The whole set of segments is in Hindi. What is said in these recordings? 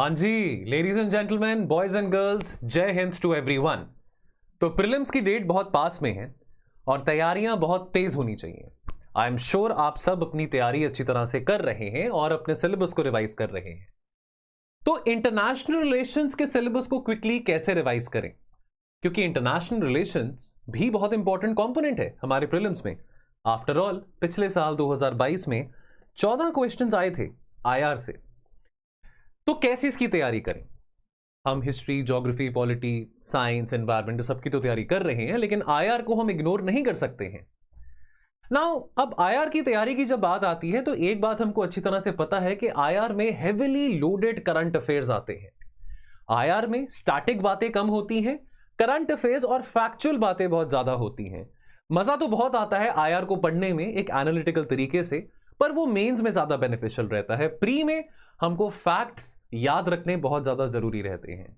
हाँ जी, ladies and gentleman, boys and girls, Jai Hind to everyone. तो प्रीलिम्स की डेट बहुत पास में है और तैयारियां बहुत तेज होनी चाहिए। आई एम श्योर आप सब अपनी तैयारी अच्छी तरह से कर रहे हैं और अपने सिलेबस को रिवाइज कर रहे हैं। तो इंटरनेशनल रिलेशंस के सिलेबस को क्विकली कैसे रिवाइज करें, क्योंकि इंटरनेशनल रिलेशंस भी बहुत इंपॉर्टेंट कंपोनेंट है हमारे प्रीलिम्स में। आफ्टर ऑल पिछले साल 2022 में 14 क्वेश्चंस आए थे आईआर से। तो कैसे इसकी तैयारी करें? हम history, geography, polity, science, environment सबकी तो तैयारी कर रहे हैं, लेकिन आईआर को हम इग्नोर नहीं कर सकते हैं। नाउ अब आईआर की तैयारी की जब बात आती है तो एक बात हमको अच्छी तरह से पता है कि आईआर में हेविली लोडेड करंट अफेयर्स आते हैं। आईआर में स्टैटिक बातें कम होती हैं, करंट अफेयर्स और फैक्चुअल बातें बहुत ज्यादा होती हैं। मजा तो बहुत आता है आईआर को पढ़ने में एक एनालिटिकल तरीके से, पर वो मेंस में ज्यादा बेनिफिशियल रहता है। प्री में हमको फैक्ट्स याद रखने बहुत ज्यादा जरूरी रहते हैं।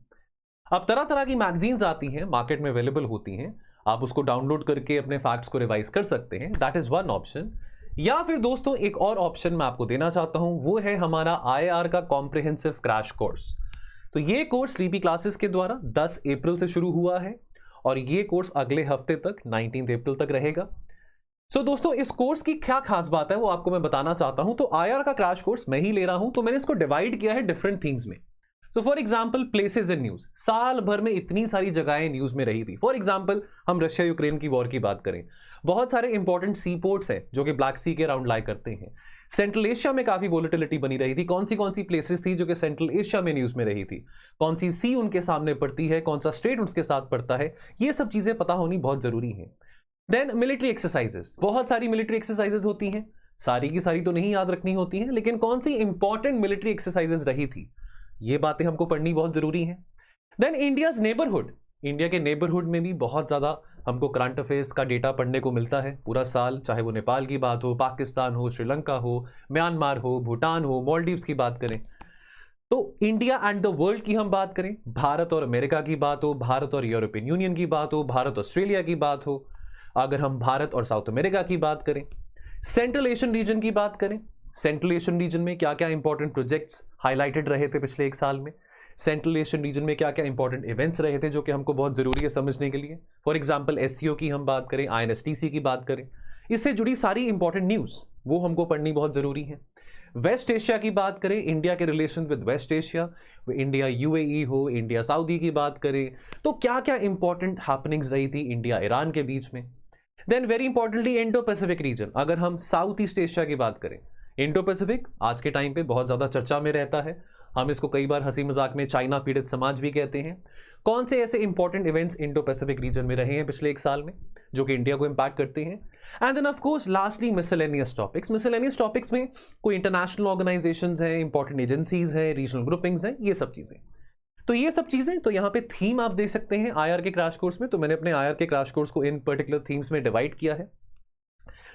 अब तरह तरह की मैगजीन्स आती हैं, मार्केट में अवेलेबल होती हैं, आप उसको डाउनलोड करके अपने फैक्ट्स को रिवाइज कर सकते हैं। That is one option. या फिर दोस्तों एक और ऑप्शन मैं आपको देना चाहता हूं, वो है हमारा आईआर का कॉम्प्रिहेंसिव क्रैश कोर्स। तो ये कोर्स लीपी क्लासेस के द्वारा 10 अप्रैल से शुरू हुआ है और ये कोर्स अगले हफ्ते तक 19 अप्रैल तक रहेगा। सो दोस्तों इस कोर्स की क्या खास बात है वो आपको मैं बताना चाहता हूं। तो आईआर का क्रैश कोर्स मैं ही ले रहा हूं, तो मैंने इसको डिवाइड किया है डिफरेंट थीम्स में। So for example places in news, साल भर में इतनी सारी जगहें न्यूज में रही थी। फॉर एग्जांपल हम रशिया यूक्रेन की वॉर की बात करें, बहुत सारे इंपॉर्टेंट सी पोर्ट्स हैं जो कि ब्लैक सी के अराउंड लाई करते हैं। सेंट्रल एशिया में काफी वोलेटिलिटी बनी रही थी। कौन सी प्लेसेस थी जो कि सेंट्रल एशिया में न्यूज में रही थी, कौन सी सी उनके सामने पड़ती है, कौन सा स्टेट उनके साथ पड़ता है, ये सब चीजें पता होनी बहुत जरूरी है। देन मिलिट्री एक्सरसाइजेस, बहुत सारी मिलिट्री एक्सरसाइजेस होती हैं, सारी की सारी तो नहीं याद रखनी होती हैं, लेकिन कौन सी इंपॉर्टेंट मिलिट्री एक्सरसाइजेस रही थी, ये बातें हमको पढ़नी बहुत जरूरी है। देन इंडियाज नेबरहुड, इंडिया के नेबरहुड में भी बहुत ज्यादा हमको करंट अफेयर्स का डेटा पढ़ने को मिलता है पूरा साल, चाहे वो नेपाल की बात हो, पाकिस्तान हो, श्रीलंका हो, म्यांमार हो, भूटान हो, मालदीव्स की बात करें। तो इंडिया एंड द वर्ल्ड की हम बात करें, भारत और अमेरिका की बात हो, भारत और यूरोपियन यूनियन की बात हो, भारत ऑस्ट्रेलिया की बात हो, अगर हम भारत और साउथ अमेरिका की बात करें, सेंट्रल एशियन रीजन की बात करें, सेंट्रल एशियन रीजन में क्या क्या इंपॉर्टेंट प्रोजेक्ट्स हाईलाइटेड रहे थे पिछले एक साल में, सेंट्रल एशियन रीजन में क्या क्या इंपॉर्टेंट इवेंट्स रहे थे जो कि हमको बहुत जरूरी है समझने के लिए। फॉर एग्जांपल एससीओ की हम बात करें, आईएनएसटीसी की बात करें, इससे जुड़ी सारी इंपॉर्टेंट न्यूज वो हमको पढ़नी बहुत जरूरी है। वेस्ट एशिया की बात करें, इंडिया के relation with West Asia, India UAE हो, इंडिया सऊदी की बात करें, तो क्या क्या इंपॉर्टेंट हैपनिंग्स रही थी इंडिया ईरान के बीच में। Then very importantly Indo Pacific region, अगर हम साउथ ईस्ट एशिया की बात करें, इंडो पैसिफिक आज के टाइम पे बहुत ज्यादा चर्चा में रहता है। हम इसको कई बार हंसी मजाक में चाइना पीड़ित समाज भी कहते हैं। कौन से ऐसे important events Indo Pacific reason में रहे हैं पिछले एक साल में जो कि इंडिया को इंपैक्ट करते हैं। And then of course lastly miscellaneous topics. Miscellaneous topics में कोई इंटरनेशनल ऑर्गेनाइजेशंस हैं, इंपॉर्टेंट एजेंसीज हैं, रीजनल ग्रुपिंग्स हैं, ये सब चीजें। तो ये सब चीजें, तो यहाँ पे थीम आप देख सकते हैं आईआर के क्रैश कोर्स में। तो मैंने अपने आईआर के क्रैश कोर्स को इन पर्टिकुलर थीम्स में डिवाइड किया है।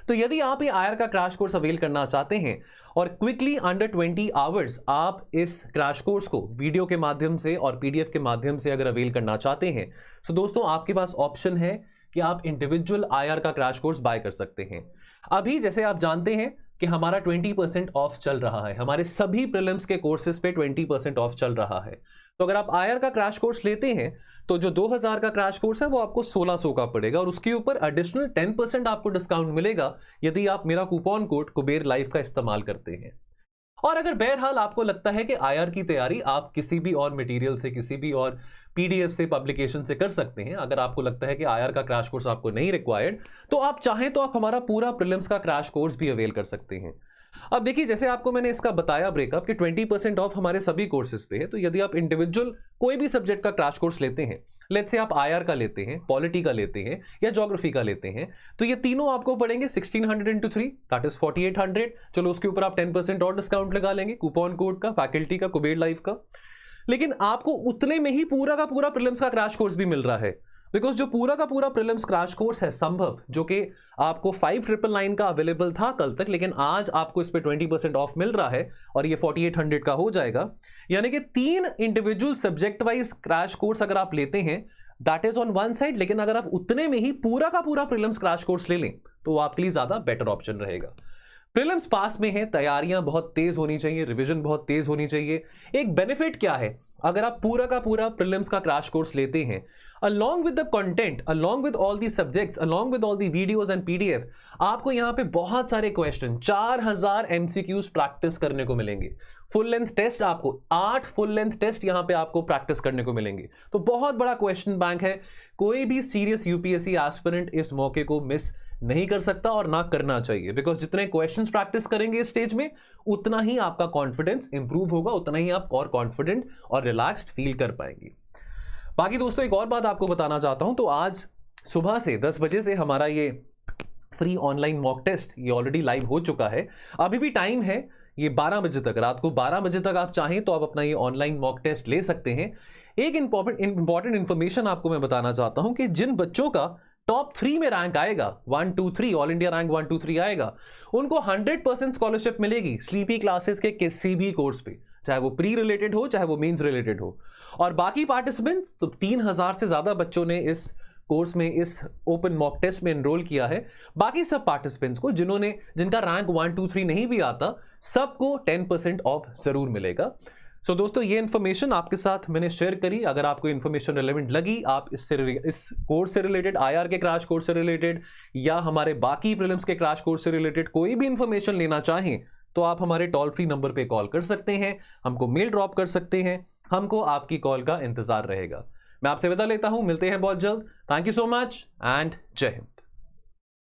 तो यदि आप ये आईआर का क्रैश कोर्स अवेल करना चाहते हैं और क्विकली अंडर 20 आवर्स आप इस क्रैश कोर्स को वीडियो के माध्यम से और पीडीएफ के माध्यम से अगर अवेल करना चाहते हैं, तो दोस्तों आपके पास ऑप्शन है कि आप इंडिविजुअल आईआर का क्रैश कोर्स बाय कर सकते हैं। अभी जैसे आप जानते हैं कि हमारा 20% ऑफ चल रहा है, हमारे सभी प्रीलिम्स के कोर्सेज पे 20% ऑफ चल रहा है। तो अगर आप आईआर का क्रैश कोर्स लेते हैं तो जो 2000 का क्रैश कोर्स है वो आपको 1600 का पड़ेगा और उसके ऊपर एडिशनल 10% आपको डिस्काउंट मिलेगा यदि आप मेरा कूपन कोड कुबेर लाइव का इस्तेमाल करते हैं। और अगर बहरहाल आपको लगता है कि आईआर की तैयारी आप किसी भी और मटेरियल से, किसी भी और पीडीएफ से, पब्लिकेशन से कर सकते हैं, अगर आपको लगता है कि आईआर का क्रैश कोर्स आपको नहीं रिक्वायर्ड, तो आप चाहें तो आप हमारा पूरा प्रीलिम्स का क्रैश कोर्स भी अवेल कर सकते हैं। अब देखिए जैसे आपको मैंने इसका बताया ब्रेकअप कि 20% ऑफ हमारे सभी कोर्सेज पे है। तो यदि आप इंडिविजुअल कोई भी सब्जेक्ट का क्रैश कोर्स लेते हैं, लेट्स से आप आईआर का लेते हैं, पॉलिटी का लेते हैं या ज्योग्राफी का लेते हैं, तो ये तीनों आपको पड़ेंगे 1600 इंटू 3 दैट इज 4800। चलो उसके ऊपर आप 10% और डिस्काउंट लगा लेंगे कूपन कोड का, फैकल्टी का, कुबेर लाइव का, लेकिन आपको उतने में ही पूरा का पूरा प्रीलिम्स का क्रैश कोर्स भी मिल रहा है। बिकॉज जो पूरा का पूरा प्रीलिम्स क्रैश कोर्स है संभव, जो कि आपको 5999 का अवेलेबल था कल तक, लेकिन आज आपको इस पे 20% ऑफ मिल रहा है और ये 4800 का हो जाएगा। यानी कि 3 individual subject wise crash course अगर आप लेते हैं that is on one side, लेकिन अगर आप उतने में ही पूरा का पूरा प्रीलिम्स क्रैश कोर्स ले लें तो वो आपके लिए ज्यादा बेटर ऑप्शन रहेगा। प्रीलिम्स पास में है, तैयारियां बहुत तेज होनी चाहिए, रिवीजन बहुत तेज होनी चाहिए। एक बेनिफिट क्या है, अगर आप पूरा का पूरा प्रीलिम्स का क्रैश कोर्स लेते हैं, along with the content, along with all the subjects, along with all the videos and PDF, आपको यहां पे बहुत सारे क्वेश्चन, 4000 MCQs प्रैक्टिस करने को मिलेंगे। फुल लेंथ टेस्ट, आपको 8 फुल लेंथ टेस्ट यहां पे आपको प्रैक्टिस करने को मिलेंगे। तो बहुत बड़ा क्वेश्चन बैंक है, कोई भी सीरियस यूपीएससी एस्पिरेंट इस मौके को मिस नहीं कर सकता और ना करना चाहिए, बिकॉज जितने क्वेश्चंस प्रैक्टिस करेंगे इस स्टेज में, उतना ही आपका कॉन्फिडेंस इंप्रूव होगा, उतना ही आप और कॉन्फिडेंट और रिलैक्स्ड फील कर पाएंगे। बाकी दोस्तों एक और बात आपको बताना चाहता हूं, तो आज सुबह से 10 बजे से हमारा ये फ्री ऑनलाइन मॉक टेस्ट ये ऑलरेडी लाइव हो चुका है। अभी भी टाइम है, ये 12 बजे तक, रात को 12 बजे तक आप चाहें तो आप अपना ये ऑनलाइन मॉक टेस्ट ले सकते हैं। एक इंपॉर्टेंट इंफॉर्मेशन आपको मैं बताना चाहता हूं कि जिन बच्चों का टॉप 3 में रैंक आएगा, 1 2 3 ऑल इंडिया रैंक 1 2 3 आएगा, उनको 100% स्कॉलरशिप मिलेगी स्लीपी क्लासेस के किसी भी कोर्स पे, चाहे वो प्री रिलेटेड हो चाहे वो मेंस रिलेटेड हो। और बाकी पार्टिसिपेंट्स, तो 3000 से ज्यादा बच्चों ने इस कोर्स में, इस ओपन मॉक टेस्ट में एनरोल किया है। बाकी सब पार्टिसिपेंट्स को जिनका रैंक 1 2 3 नहीं भी आता, सबको 10% ऑफ जरूर मिलेगा। सो दोस्तों ये इन्फॉर्मेशन आपके साथ मैंने शेयर करी। अगर आपको इन्फॉर्मेशन रिलेवेंट लगी, आप इस कोर्स से रिलेटेड, आईआर के क्रैश कोर्स से रिलेटेड या हमारे बाकी प्रीलिम्स के क्रैश कोर्स से रिलेटेड कोई भी इंफॉर्मेशन लेना चाहें, तो आप हमारे टोल फ्री नंबर पे कॉल कर सकते हैं, हमको मेल ड्रॉप कर सकते हैं, हमको आपकी कॉल का इंतजार रहेगा। मैं आपसे विदा लेता हूं, मिलते हैं बहुत जल्द। Thank you so much and जय हिंद।